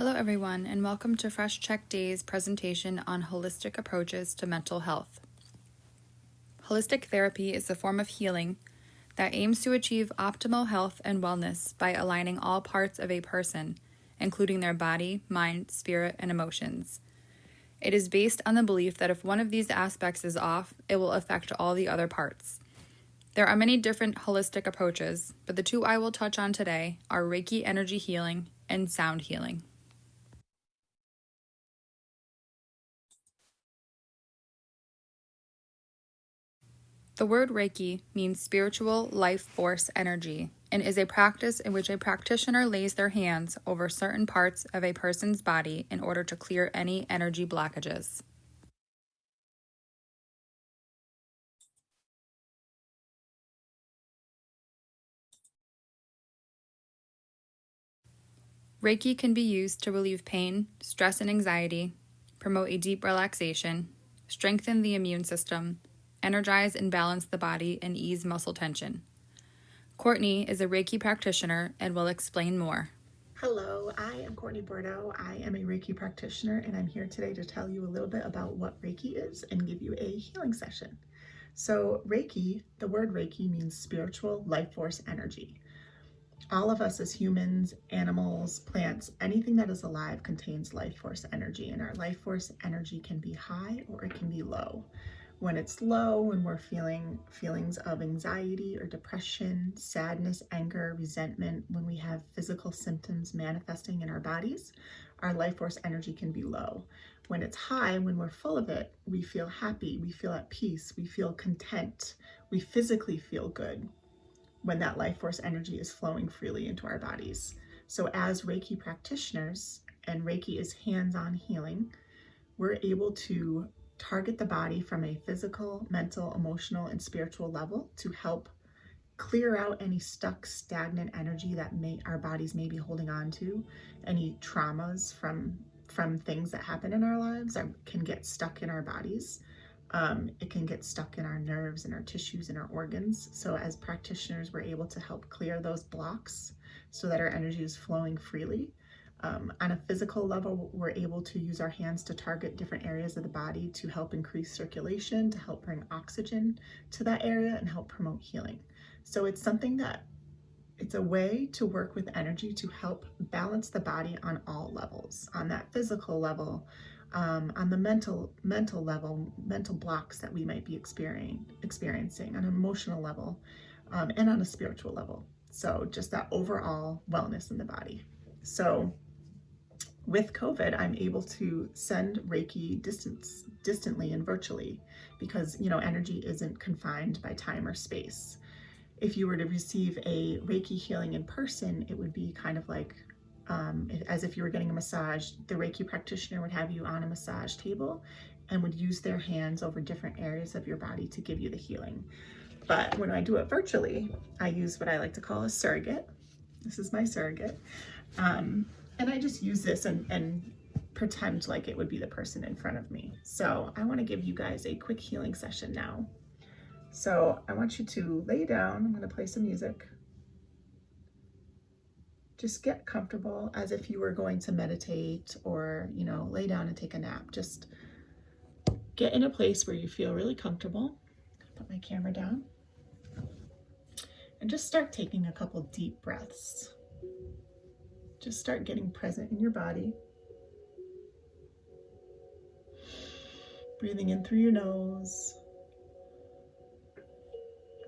Hello, everyone, and welcome to Fresh Check Day's presentation on holistic approaches to mental health. Holistic therapy is a form of healing that aims to achieve optimal health and wellness by aligning all parts of a person, including their body, mind, spirit, and emotions. It is based on the belief that if one of these aspects is off, it will affect all the other parts. There are many different holistic approaches, but the two I will touch on today are Reiki energy healing and sound healing. The word Reiki means spiritual life force energy and is a practice in which a practitioner lays their hands over certain parts of a person's body in order to clear any energy blockages. Reiki can be used to relieve pain, stress, and anxiety, promote a deep relaxation, strengthen the immune system, energize and balance the body, and ease muscle tension. Courtney is a Reiki practitioner and will explain more. Hello, I am Courtney Bordeaux. I am a Reiki practitioner, and I'm here today to tell you a little bit about what Reiki is and give you a healing session. So Reiki, the word Reiki means spiritual life force energy. All of us as humans, animals, plants, anything that is alive contains life force energy, and our life force energy can be high or it can be low. When it's low, when we're feeling feelings of anxiety or depression, sadness, anger, resentment, when we have physical symptoms manifesting in our bodies, our life force energy can be low. When it's high, when we're full of it, we feel happy, we feel at peace, we feel content, we physically feel good when that life force energy is flowing freely into our bodies. So as Reiki practitioners, and Reiki is hands-on healing, we're able to target the body from a physical, mental, emotional, and spiritual level to help clear out any stuck, stagnant energy that our bodies may be holding on to, any traumas from things that happen in our lives that can get stuck in our bodies. It can get stuck in our nerves and our tissues and our organs. So as practitioners, we're able to help clear those blocks so that our energy is flowing freely. On a physical level, we're able to use our hands to target different areas of the body to help increase circulation, to help bring oxygen to that area and help promote healing. So it's a way to work with energy to help balance the body on all levels, on that physical level, on the mental level, mental blocks that we might be experiencing, on an emotional level, and on a spiritual level. So just that overall wellness in the body. So with COVID, I'm able to send Reiki distantly and virtually because, energy isn't confined by time or space. If you were to receive a Reiki healing in person, it would be kind of like as if you were getting a massage. The Reiki practitioner would have you on a massage table and would use their hands over different areas of your body to give you the healing. But when I do it virtually, I use what I like to call a surrogate. This is my surrogate. And I just use this and pretend like it would be the person in front of me. So I want to give you guys a quick healing session now. So I want you to lay down. I'm going to play some music. Just get comfortable as if you were going to meditate or, lay down and take a nap. Just get in a place where you feel really comfortable. Put my camera down. And just start taking a couple deep breaths. Just start getting present in your body. Breathing in through your nose.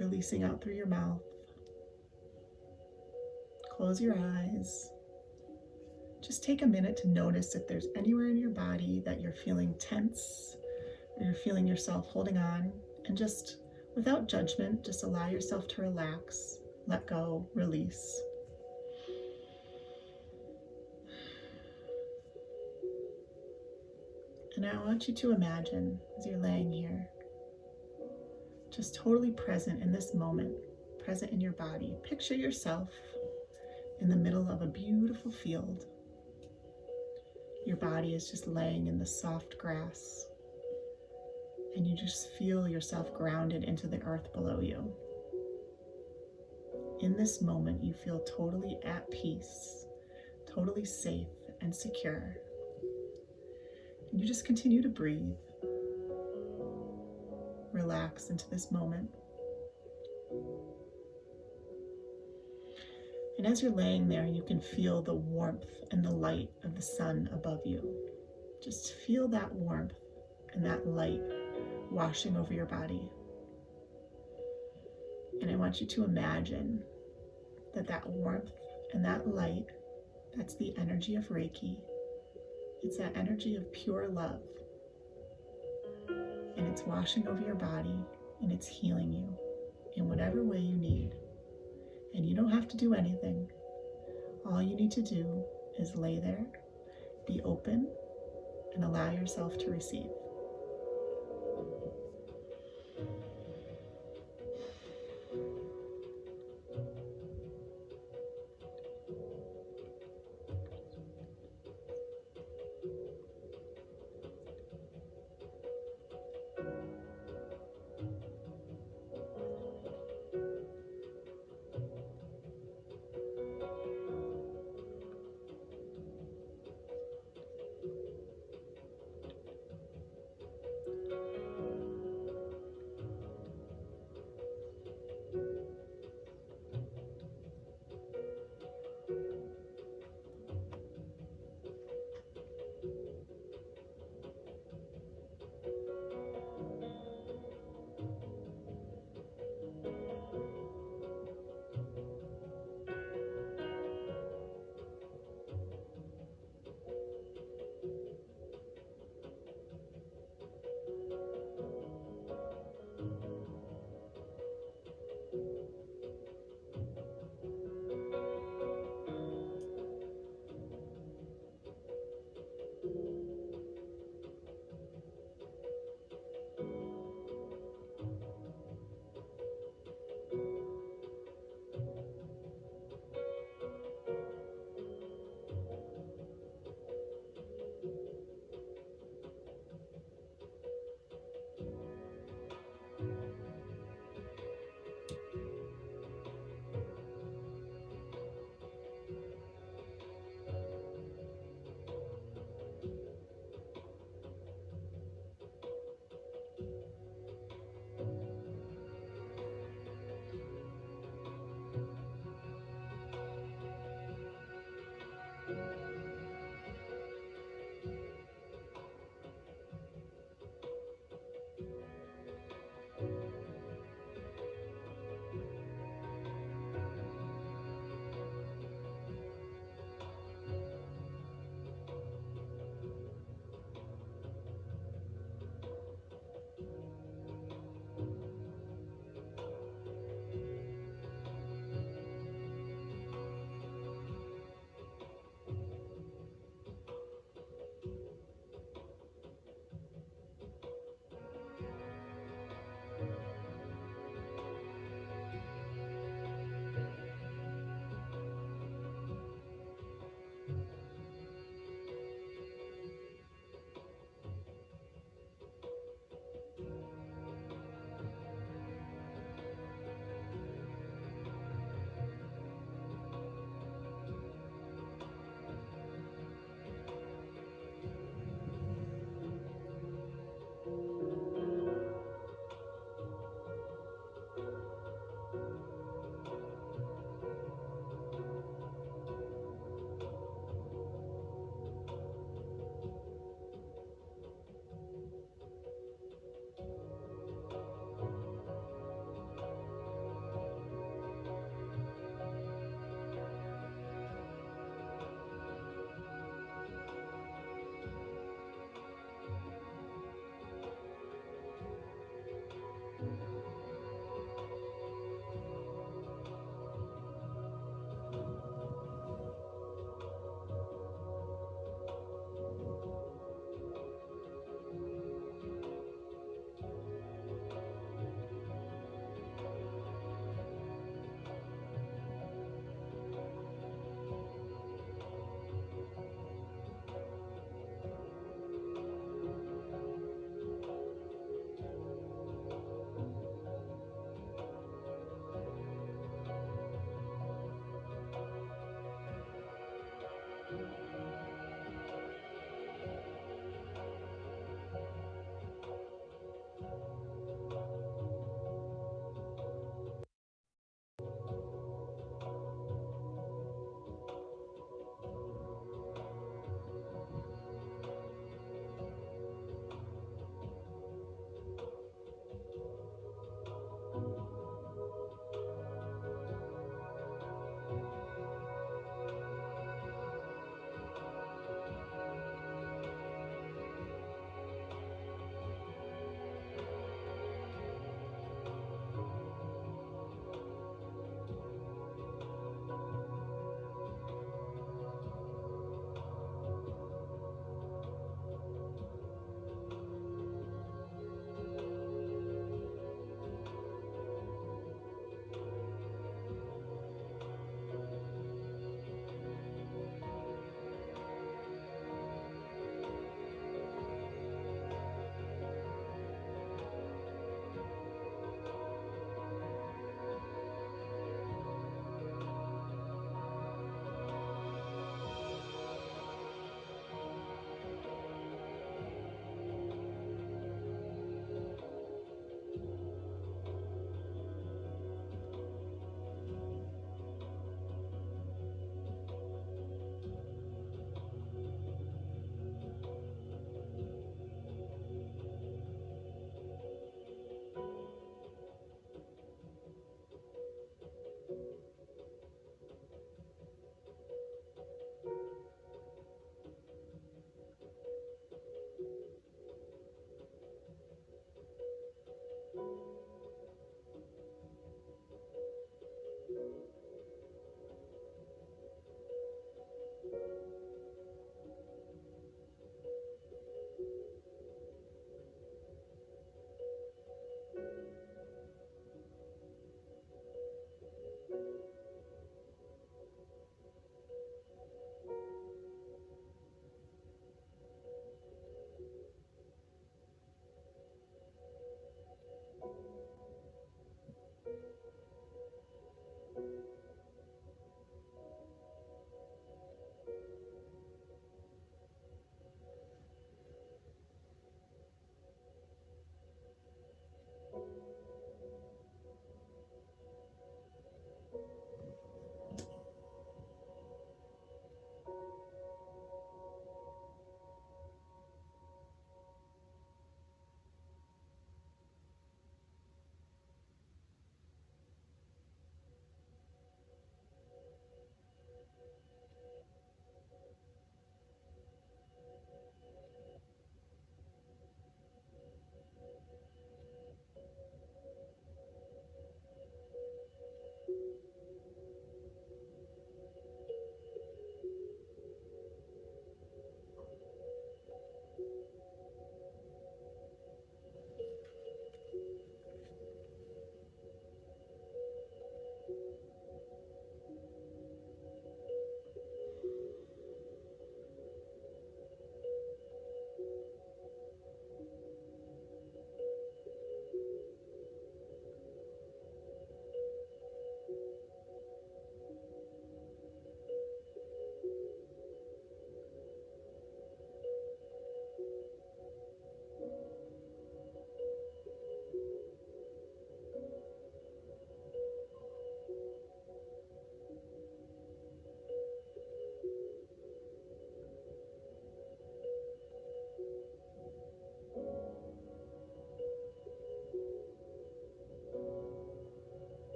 Releasing out through your mouth. Close your eyes. Just take a minute to notice if there's anywhere in your body that you're feeling tense or you're feeling yourself holding on, and just without judgment, just allow yourself to relax, let go, release. And I want you to imagine as you're laying here, just totally present in this moment, present in your body. Picture yourself in the middle of a beautiful field. Your body is just laying in the soft grass, and you just feel yourself grounded into the earth below you. In this moment, you feel totally at peace, totally safe and secure. And you just continue to breathe. Relax into this moment. And as you're laying there, you can feel the warmth and the light of the sun above you. Just feel that warmth and that light washing over your body. And I want you to imagine that that warmth and that light, that's the energy of Reiki. It's that energy of pure love. And it's washing over your body and it's healing you in whatever way you need. And you don't have to do anything. All you need to do is lay there, be open, and allow yourself to receive.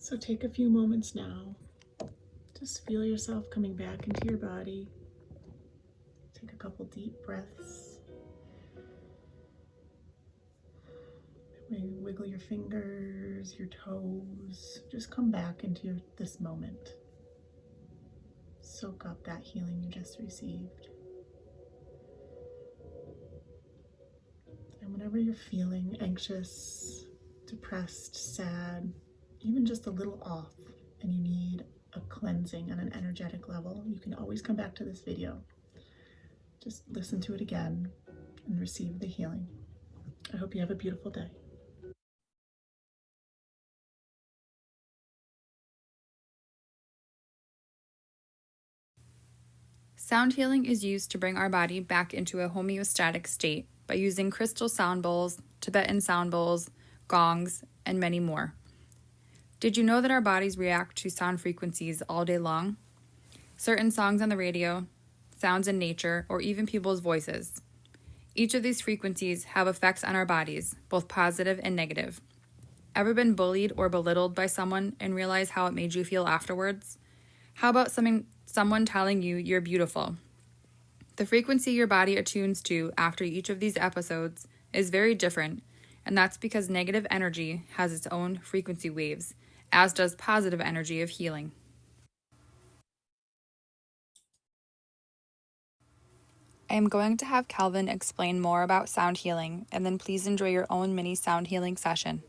So take a few moments now. Just feel yourself coming back into your body. Take a couple deep breaths. Maybe wiggle your fingers, your toes. Just come back into this moment. Soak up that healing you just received. And whenever you're feeling anxious, depressed, sad, even just a little off, and you need a cleansing on an energetic level, you can always come back to this video. Just listen to it again and receive the healing. I hope you have a beautiful day. Sound healing is used to bring our body back into a homeostatic state by using crystal sound bowls, Tibetan sound bowls, gongs, and many more. Did you know that our bodies react to sound frequencies all day long? Certain songs on the radio, sounds in nature, or even people's voices. Each of these frequencies have effects on our bodies, both positive and negative. Ever been bullied or belittled by someone and realize how it made you feel afterwards? How about someone telling you you're beautiful? The frequency your body attunes to after each of these episodes is very different, and that's because negative energy has its own frequency waves, as does positive energy of healing. I am going to have Calvin explain more about sound healing, and then please enjoy your own mini sound healing session.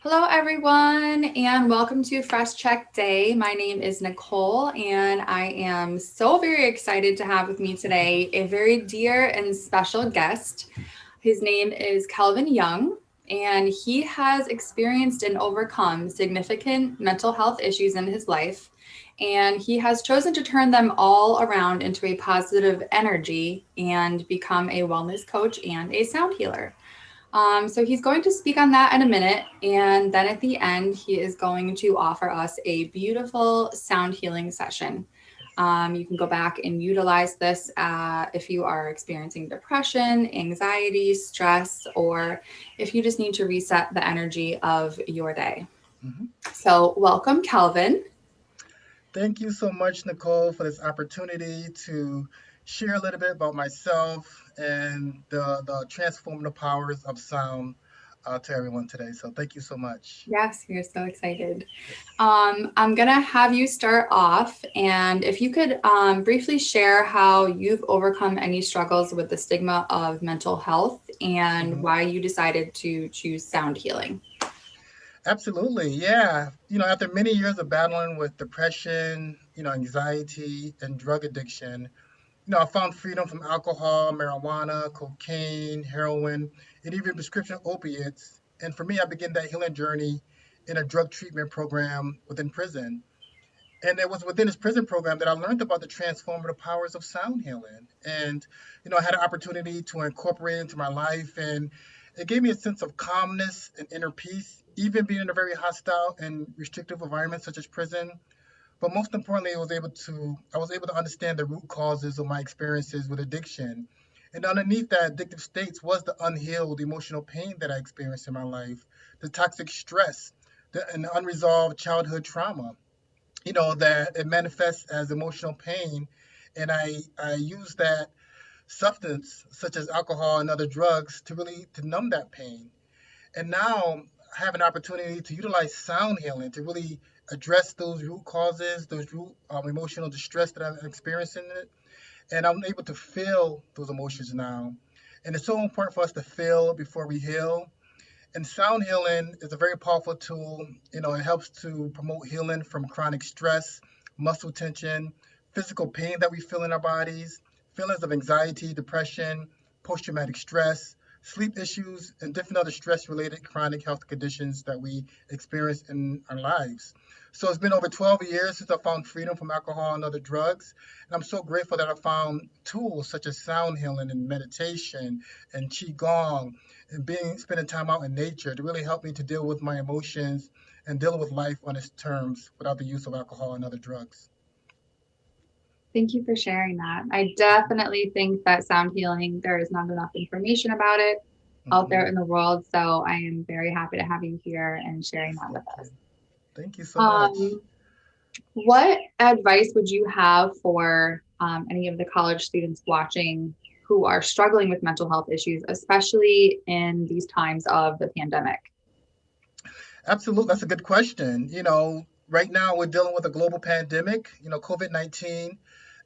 Hello, everyone, and welcome to Fresh Check Day. My name is Nicole, and I am so very excited to have with me today a very dear and special guest. His name is Calvin Young, and he has experienced and overcome significant mental health issues in his life, and he has chosen to turn them all around into a positive energy and become a wellness coach and a sound healer. So he's going to speak on that in a minute, and then at the end, he is going to offer us a beautiful sound healing session. You can go back and utilize this if you are experiencing depression, anxiety, stress, or if you just need to reset the energy of your day. So welcome, Calvin. Thank you so much, Nicole, for this opportunity to share a little bit about myself and the transformative powers of sound to everyone today. So thank you so much. Yes, we're so excited. I'm going to have you start off, and if you could briefly share how you've overcome any struggles with the stigma of mental health and why you decided to choose sound healing. Absolutely. Yeah. After many years of battling with depression, anxiety and drug addiction, I found freedom from alcohol, marijuana, cocaine, heroin, and even prescription opiates. And for me, I began that healing journey in a drug treatment program within prison. And it was within this prison program that I learned about the transformative powers of sound healing. And, I had an opportunity to incorporate it into my life. And it gave me a sense of calmness and inner peace, even being in a very hostile and restrictive environment such as prison. But most importantly, I was able to understand the root causes of my experiences with addiction. And underneath that addictive states was the unhealed emotional pain that I experienced in my life, the toxic stress, and the unresolved childhood trauma, that it manifests as emotional pain. And I use that substance, such as alcohol and other drugs, to numb that pain. And now I have an opportunity to utilize sound healing to really address those root causes, those root emotional distress that I'm experiencing it. And I'm able to feel those emotions now. And it's so important for us to feel before we heal. And sound healing is a very powerful tool. It helps to promote healing from chronic stress, muscle tension, physical pain that we feel in our bodies, feelings of anxiety, depression, post-traumatic stress, sleep issues, and different other stress-related chronic health conditions that we experience in our lives. So it's been over 12 years since I found freedom from alcohol and other drugs. And I'm so grateful that I found tools such as sound healing and meditation and Qigong and spending time out in nature to really help me to deal with my emotions and deal with life on its terms without the use of alcohol and other drugs. Thank you for sharing that. I definitely think that sound healing, there is not enough information about it out there in the world. So I am very happy to have you here and sharing that with us. Thank you so much. Um, what advice would you have for any of the college students watching who are struggling with mental health issues, especially in these times of the pandemic? Absolutely. That's a good question. Right now we're dealing with a global pandemic. COVID-19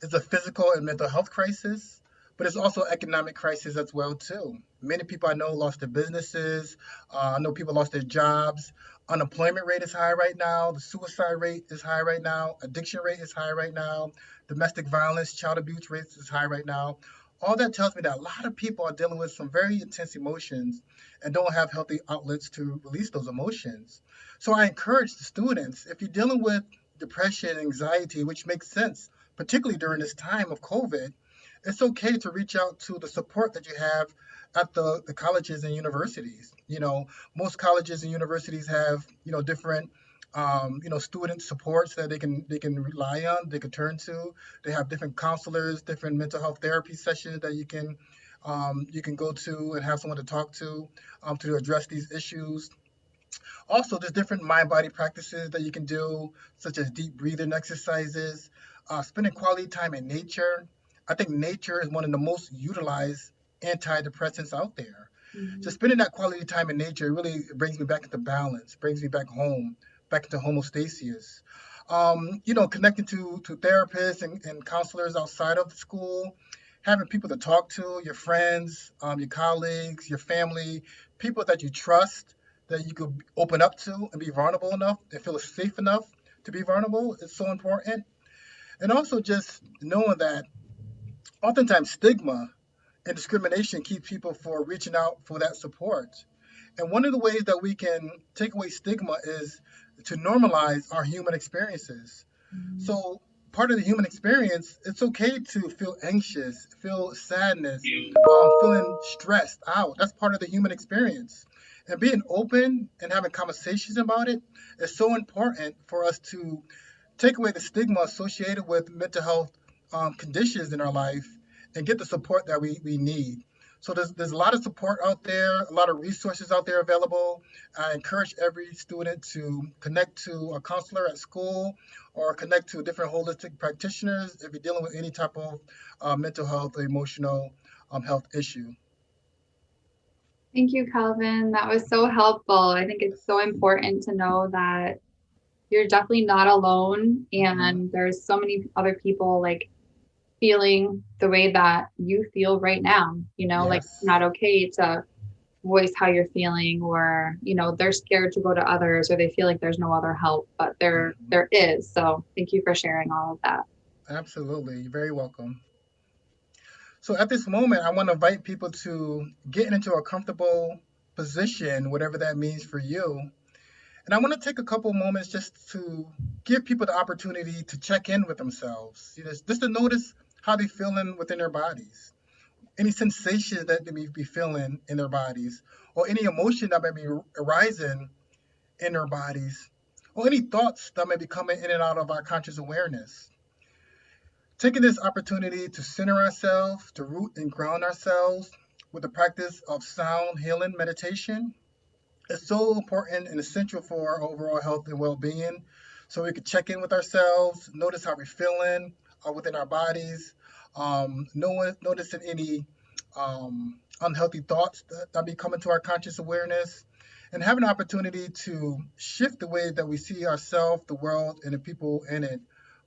is a physical and mental health crisis, but it's also an economic crisis as well too. Many people I know lost their businesses. I know people lost their jobs. Unemployment rate is high right now. The suicide rate is high right now. Addiction rate is high right now. Domestic violence, child abuse rates is high right now. All that tells me that a lot of people are dealing with some very intense emotions and don't have healthy outlets to release those emotions. So I encourage the students, if you're dealing with depression, anxiety, which makes sense, particularly during this time of COVID, it's okay to reach out to the support that you have at the colleges and universities. Most colleges and universities have, different student supports that they can rely on, they can turn to. They have different counselors, different mental health therapy sessions that you can go to and have someone to talk to address these issues. Also, there's different mind body practices that you can do, such as deep breathing exercises, spending quality time in nature. I think nature is one of the most utilized antidepressants out there. Just spending that quality time in nature really brings me back into balance, brings me back home, back into homeostasis. Connecting to therapists and counselors outside of the school, having people to talk to, your friends, your colleagues, your family, people that you trust, that you could open up to and be vulnerable enough and feel safe enough to be vulnerable is so important. And also just knowing that oftentimes stigma and discrimination keep people from reaching out for that support. And one of the ways that we can take away stigma is to normalize our human experiences. So part of the human experience, it's okay to feel anxious, feel sadness, feeling stressed out. That's part of the human experience. And being open and having conversations about it is so important for us to take away the stigma associated with mental health conditions in our life and get the support that we need. So there's a lot of support out there, a lot of resources out there available. I encourage every student to connect to a counselor at school or connect to different holistic practitioners if you're dealing with any type of mental health or emotional health issue. Thank you, Calvin. That was so helpful. I think it's so important to know that you're definitely not alone, Hmm. and there's so many other people like feeling the way that you feel right now. Like it's Yes. not okay to voice how you're feeling, or they're scared to go to others, or they feel like there's no other help, but there Hmm. there is. So thank you for sharing all of that. Absolutely. You're very welcome. So at this moment, I want to invite people to get into a comfortable position, whatever that means for you. And I want to take a couple moments just to give people the opportunity to check in with themselves, just to notice how they're feeling within their bodies, any sensations that they may be feeling in their bodies, or any emotion that may be arising in their bodies, or any thoughts that may be coming in and out of our conscious awareness. Taking this opportunity to center ourselves, to root and ground ourselves with the practice of sound healing meditation is so important and essential for our overall health and well-being. So we can check in with ourselves, notice how we're feeling within our bodies, noticing any unhealthy thoughts that be coming to our conscious awareness, and have an opportunity to shift the way that we see ourselves, the world, and the people in it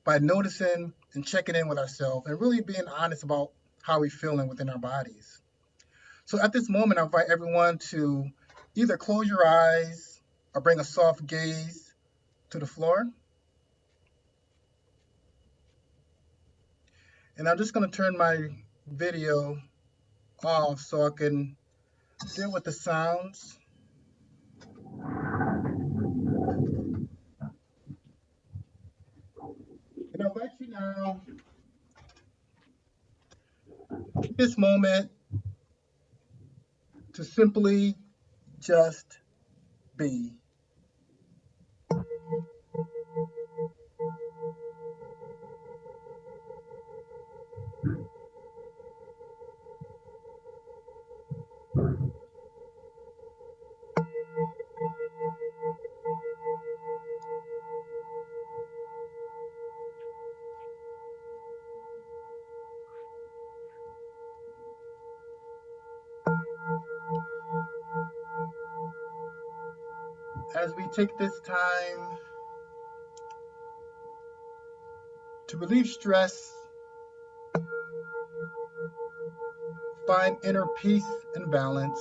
by noticing and checking in with ourselves and really being honest about how we're feeling within our bodies. So at this moment, I invite everyone to either close your eyes or bring a soft gaze to the floor. And I'm just going to turn my video off so I can deal with the sounds. And I invite you now, take this moment to simply just be. as we take this time to relieve stress, find inner peace and balance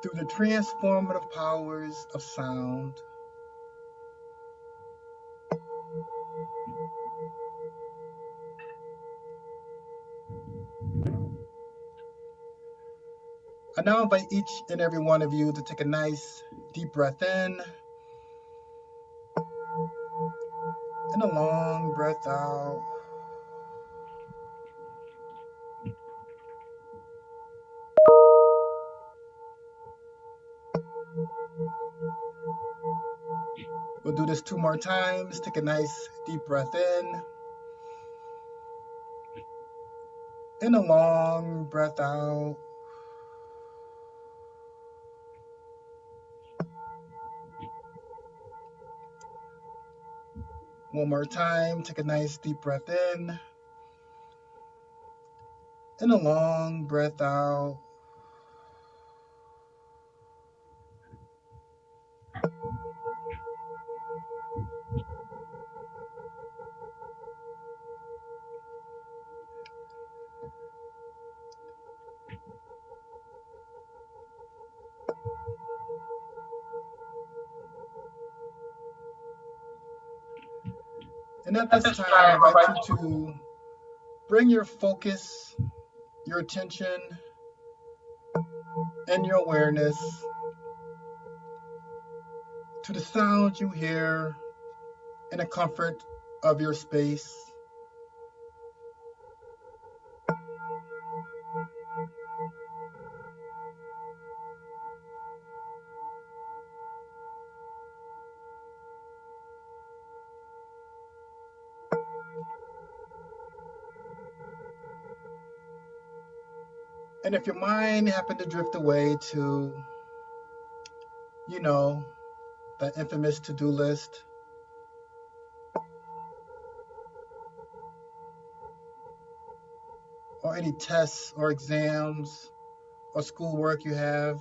through the transformative powers of sound. I now invite each and every one of you to take a nice deep breath in and a long breath out. We'll do this 2 more times. Take a nice deep breath in and a long breath out. One more time. Take a nice deep breath in and a long breath out. And at this time, I invite you to bring your focus, your attention, and your awareness to the sounds you hear in the comfort of your space. And if your mind happened to drift away to, that infamous to-do list, or any tests or exams or schoolwork you have,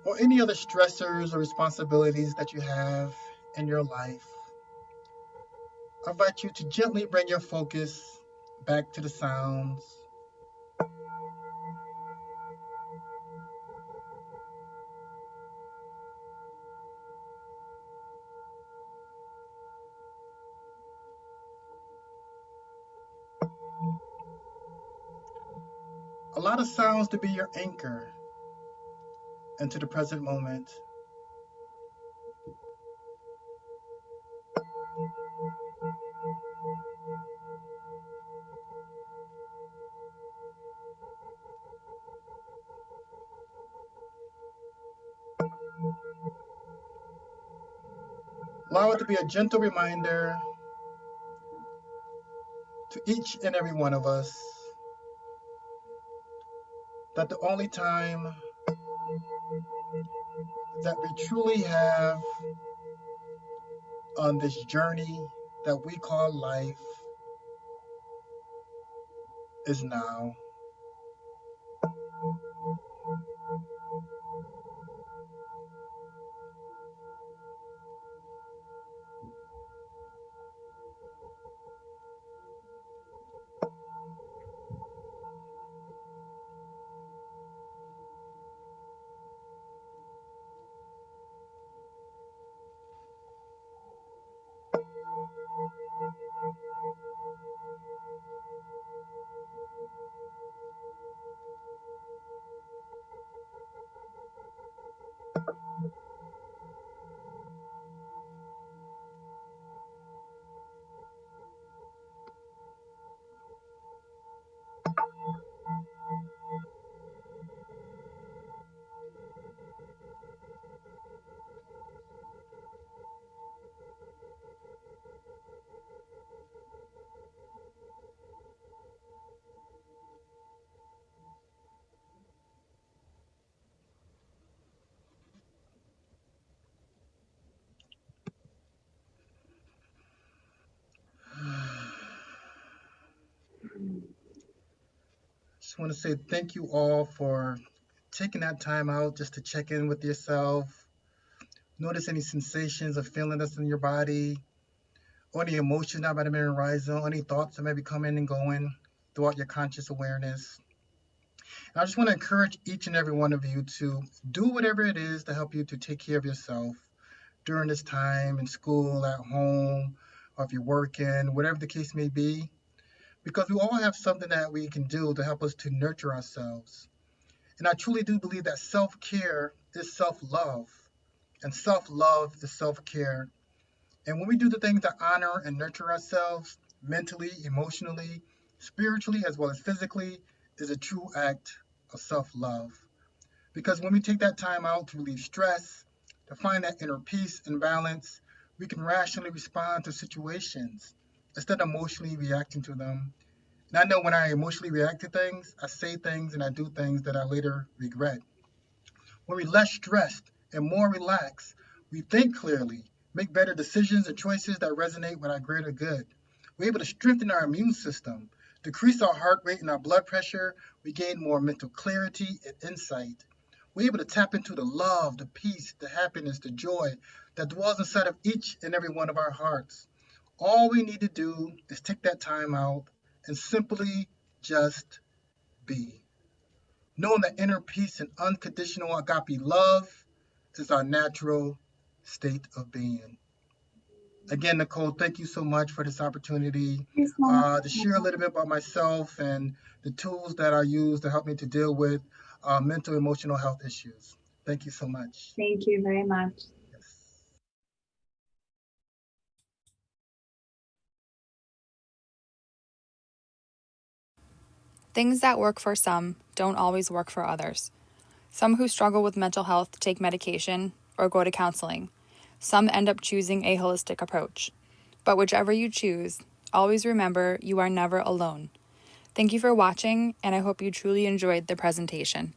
or any other stressors or responsibilities that you have in your life, I invite you to gently bring your focus back to the sounds. Allow the sounds to be your anchor into the present moment. Allow it to be a gentle reminder to each and every one of us that the only time that we truly have on this journey that we call life is now. Just want to say thank you all for taking that time out just to check in with yourself. Notice any sensations or feeling that's in your body, or any emotions that might have been arising, or any thoughts that may be coming and going throughout your conscious awareness. And I just want to encourage each and every one of you to do whatever it is to help you to take care of yourself during this time in school, at home, or if you're working, whatever the case may be, because we all have something that we can do to help us to nurture ourselves. And I truly do believe that self care is self love, and self love is self care. And when we do the things that honor and nurture ourselves mentally, emotionally, spiritually, as well as physically, is a true act of self love. Because when we take that time out to relieve stress, to find that inner peace and balance, we can rationally respond to situations instead of emotionally reacting to them. And I know when I emotionally react to things, I say things and I do things that I later regret. When we're less stressed and more relaxed, we think clearly, make better decisions and choices that resonate with our greater good. We're able to strengthen our immune system, decrease our heart rate and our blood pressure. We gain more mental clarity and insight. We're able to tap into the love, the peace, the happiness, the joy that dwells inside of each and every one of our hearts. All we need to do is take that time out and simply just be. Knowing that inner peace and unconditional agape love is our natural state of being. Again, Nicole, thank you so much for this opportunity Thank you so much. to share a little bit about myself and the tools that I use to help me to deal with mental emotional health issues. Thank you so much. Thank you very much. Yes. Things that work for some don't always work for others. Some who struggle with mental health take medication or go to counseling. Some end up choosing a holistic approach. But whichever you choose, always remember you are never alone. Thank you for watching, and I hope you truly enjoyed the presentation.